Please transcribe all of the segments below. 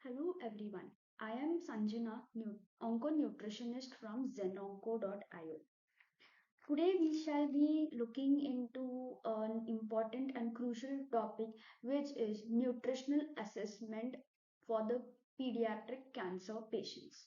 Hello everyone. I am Sanjana, Onco nutritionist from ZenOnco.io. Today we shall be looking into an important and crucial topic, which is nutritional assessment for the pediatric cancer patients.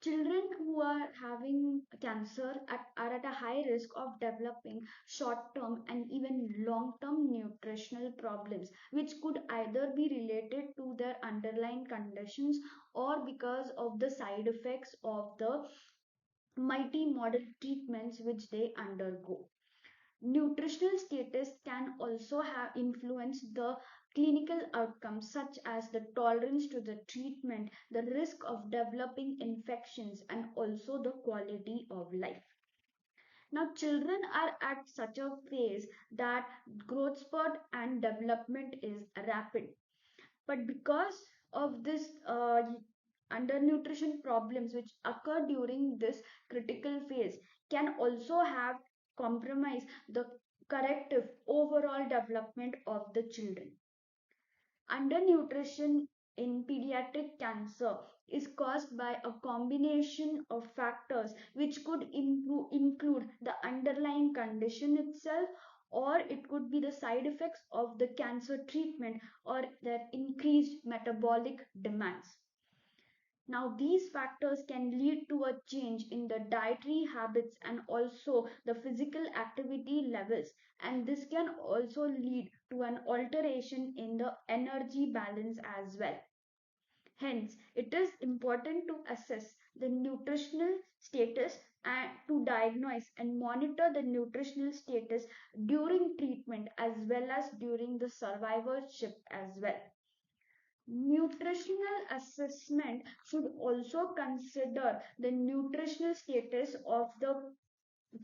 Children who are having cancer are at a high risk of developing short term and even long term nutritional problems, which could either be related to their underlying conditions or because of the side effects of the multi-modal treatments which they undergo. Nutritional status can also have influence the clinical outcomes such as the tolerance to the treatment, the risk of developing infections, and also the quality of life. Now, children are at such a phase that growth spurt and development is rapid. But because of this undernutrition problems which occur during this critical phase can also have compromise the corrective overall development of the children. Undernutrition in pediatric cancer is caused by a combination of factors which could include the underlying condition itself, or it could be the side effects of the cancer treatment or their increased metabolic demands. Now, these factors can lead to a change in the dietary habits and also the physical activity levels, and this can also lead to an alteration in the energy balance as well. Hence, it is important to assess the nutritional status and to diagnose and monitor the nutritional status during treatment as well as during the survivorship as well. Nutritional assessment should also consider the nutritional status of the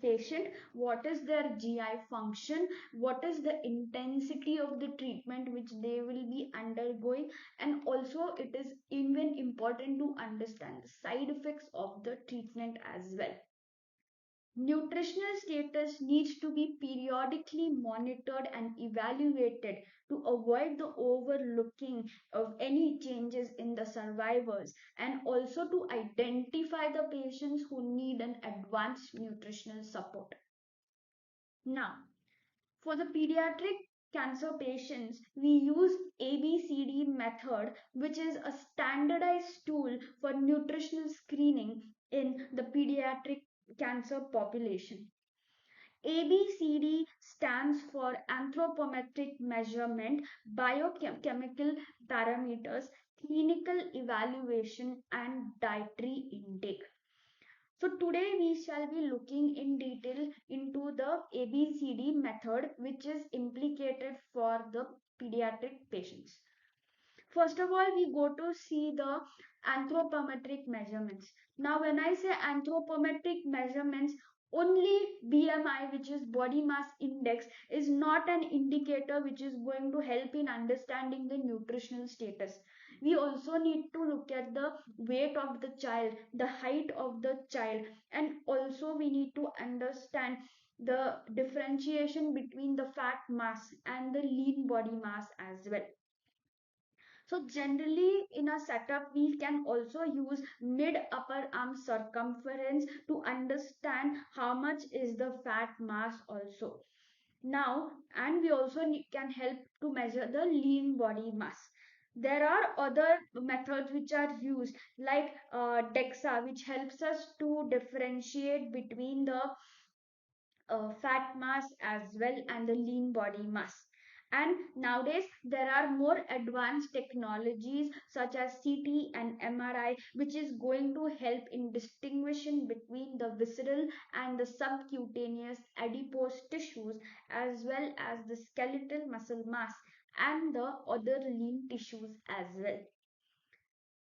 patient, what is their GI function, what is the intensity of the treatment which they will be undergoing, and also it is even important to understand the side effects of the treatment as well. Nutritional status needs to be periodically monitored and evaluated to avoid the overlooking of any changes in the survivors and also to identify the patients who need an advanced nutritional support. Now, for the pediatric cancer patients, we use ABCD method, which is a standardized tool for nutritional screening in the pediatric cancer population. ABCD stands for anthropometric measurement, biochemical parameters, clinical evaluation, and dietary intake. So today we shall be looking in detail into the ABCD method which is implicated for the pediatric patients. First of all, we go to see the anthropometric measurements. Now, when I say anthropometric measurements, only BMI, which is body mass index, is not an indicator which is going to help in understanding the nutritional status. We also need to look at the weight of the child, the height of the child, and also we need to understand the differentiation between the fat mass and the lean body mass as well. So generally in a setup, we can also use mid upper arm circumference to understand how much is the fat mass also. Now, and we also can help to measure the lean body mass. There are other methods which are used like DEXA, which helps us to differentiate between the fat mass as well and the lean body mass. And nowadays there are more advanced technologies such as CT and MRI, which is going to help in distinguishing between the visceral and the subcutaneous adipose tissues as well as the skeletal muscle mass and the other lean tissues as well.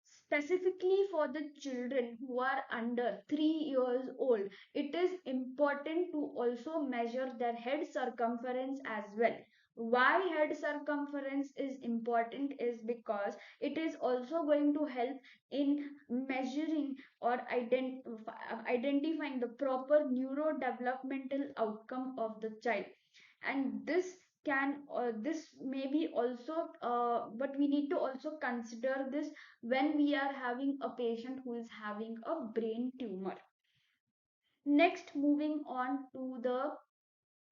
Specifically for the children who are under 3 years old, it is important to also measure their head circumference as well. Why head circumference is important is because it is also going to help in measuring or identifying the proper neurodevelopmental outcome of the child, and this can this may be also but we need to also consider this when we are having a patient who is having a brain tumor. Next, moving on to the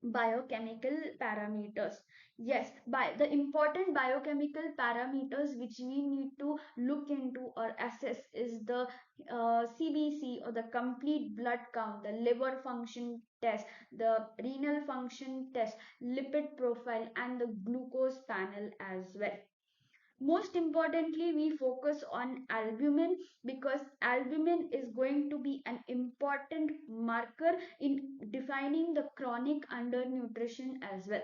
biochemical parameters. Yes, by the important biochemical parameters which we need to look into or assess is the CBC, or the complete blood count, the liver function test, the renal function test, lipid profile, and the glucose panel as well. Most importantly, we focus on albumin because albumin is going to be an important marker in defining the chronic undernutrition as well.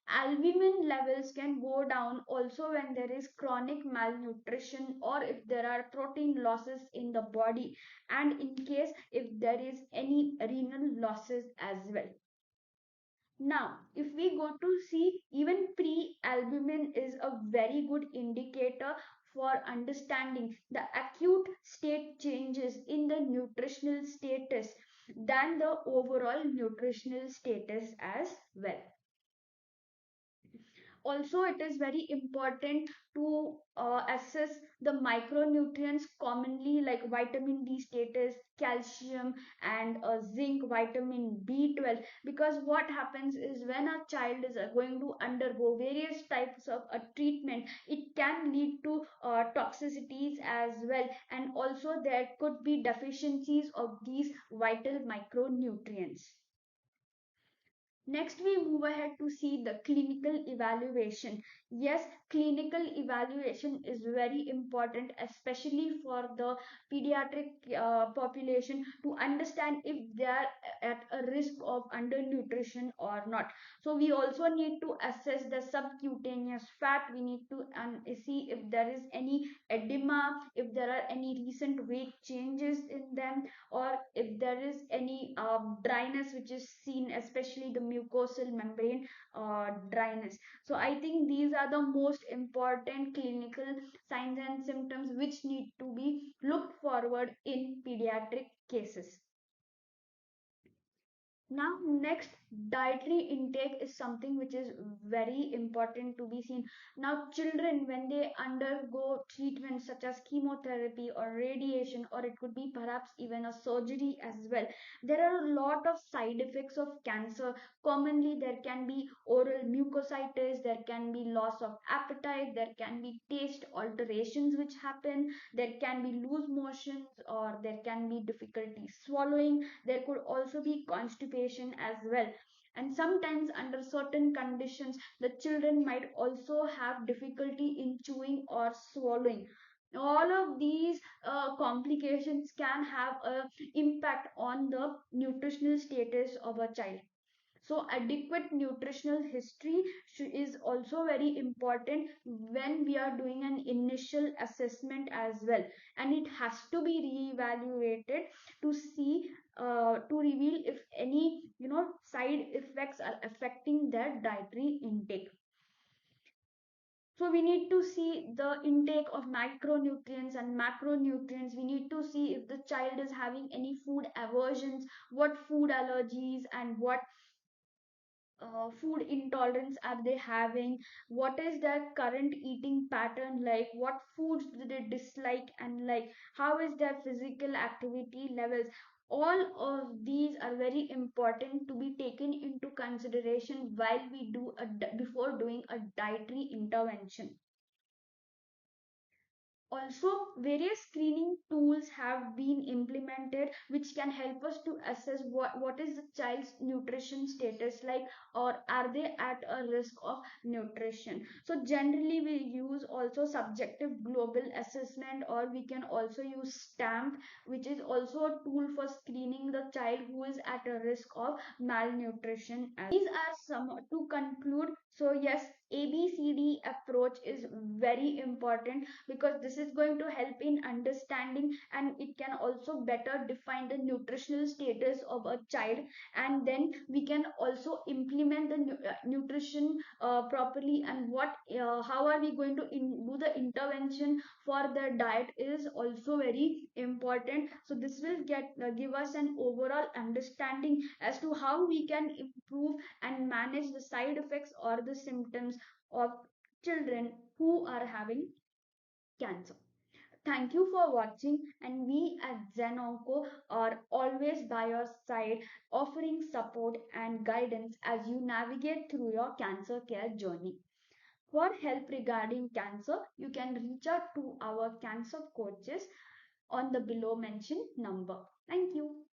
Albumin levels can go down also when there is chronic malnutrition or if there are protein losses in the body, and in case if there is any renal losses as well. Now, if we go to see, even pre-albumin is a very good indicator for understanding the acute state changes in the nutritional status than the overall nutritional status as well. Also, it is very important to assess the micronutrients commonly, like vitamin D status, calcium, and zinc, vitamin B12, because what happens is when a child is going to undergo various types of treatment, it can lead to toxicities as well, and also there could be deficiencies of these vital micronutrients. Next, we move ahead to see the clinical evaluation. Yes, clinical evaluation is very important, especially for the pediatric population, to understand if they are at a risk of undernutrition or not. So, we also need to assess the subcutaneous fat. We need to see if there is any edema, if there are any recent weight changes in them, or if there is any dryness which is seen, especially the mucosal membrane dryness. So I think these are the most important clinical signs and symptoms which need to be looked forward in pediatric cases. Now, next, dietary intake is something which is very important to be seen. Now, children, when they undergo treatment such as chemotherapy or radiation, or it could be perhaps even a surgery as well, there are a lot of side effects of cancer. Commonly, there can be oral mucositis, there can be loss of appetite, there can be taste alterations which happen, there can be loose motions, or there can be difficulty swallowing. There could also be constipation as well. And sometimes, under certain conditions, the children might also have difficulty in chewing or swallowing. All of these complications can have an impact on the nutritional status of a child. So, adequate nutritional history is also very important when we are doing an initial assessment as well, and it has to be re-evaluated to see to reveal if any side effects are affecting their dietary intake. So we need to see the intake of micronutrients and macronutrients. We need to see if the child is having any food aversions, what food allergies, and what food intolerance are they having, what is their current eating pattern like, what foods do they dislike and like, how is their physical activity levels. All of these are very important to be taken into consideration while we do before doing a dietary intervention. Also, various screening tools have been implemented which can help us to assess what is the child's nutrition status like, or are they at a risk of nutrition. So generally we use also subjective global assessment, or we can also use stamp, which is also a tool for screening the child who is at a risk of malnutrition. These are some to conclude. So yes, ABCD approach is very important because this is going to help in understanding, and it can also better define the nutritional status of a child, and then we can also implement the nutrition properly, and what how are we going to do the intervention for the diet is also very important. So this will give us an overall understanding as to how we can improve and manage the side effects or the symptoms of children who are having cancer. Thank you for watching, and we at ZenOnco are always by your side, offering support and guidance as you navigate through your cancer care journey. For help regarding cancer, you can reach out to our cancer coaches on the below mentioned number. Thank you.